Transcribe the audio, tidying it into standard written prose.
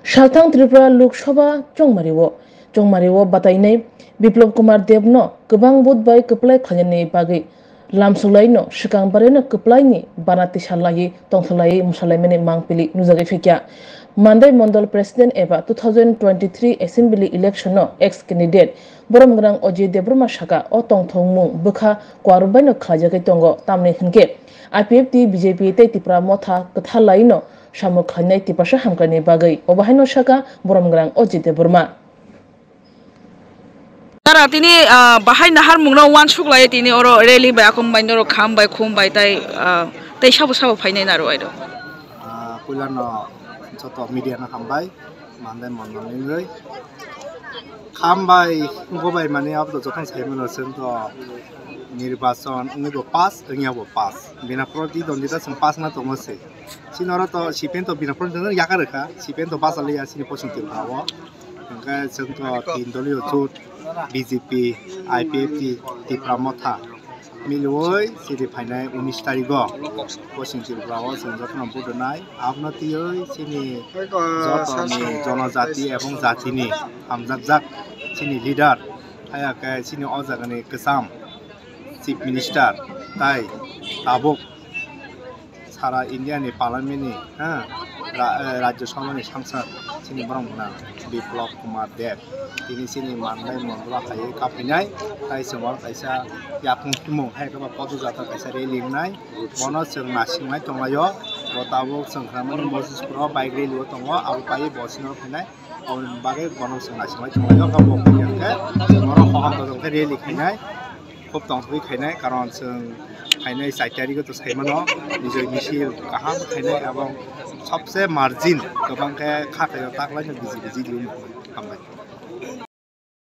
Salthang Tripura Lok Sabha Chongmariwo batainai Biplop Kumar Debno Gobang Budbai Keplai Khalani Bagi Lamsulaino Shikang Bareno Keplaini Banati Shalai Tongthalai Musalaimene Mangpili Nuzagi Fikya Mandai Mondol President Eva 2023 Assembly Election no ex-candidate Boromgrang Oji Debruma Shaka O Tongthongmung Bukha Kwarubaino Khajagai Tongo Tamne Hinke IPFT BJP Te Tipra Motha Kathalaino Shamuk Khanai Tipasha Hamkani Bagai Obahaino Shaka Boromgrang Oji Debruma Tara tini bahai nahar mungna wan suklai tini oro rally by akum by noro kham by khum by tai sabu phainai naru aido kulano joto media na khambai manden monnon ngai khambai gobai mane abdo jokhon saimon sen to nirbachon ngbo pass ngabo pass binaproti dondita sing pass na to mose sinoro to sipen to binaproti dondita yakareka sipen to pass ali asini posintil bawo engka sen to tin dolio chut BJP IPFT Tipra Motha Miloi Sidi Phainai 19 Tarigo Posintil Bravo Senjotna Budonai Abnatioi Sini Jotoni Jonojati Ebong Jatini Hamjak Sini leader Ayake Sini Ojagani Kesam Chief Minister Tai Tabuk Sara India ni Parliament ni Rajya Sabha ni Sangsad Sini Boromgrang Biplop Kumar Deb ini sini mandai mondra khai kapinai tai semar kaisa yakung timung hai ka podu jata kaisa reling nai mono seng nasingai tonglayo botabo sengkramani moses pro bike rally tongo abu pai bosino khinai on bage mono seng nasingai tonglayo ka bok ke moro kham to ke rally khinai khop tong thui khinai karon seng khinai saitari ko to saimano nijoi misil kaham khinai abang सबसे margin गोबां के खातायाव ताकलायनो बिजि बिजि दिउन खालामबाय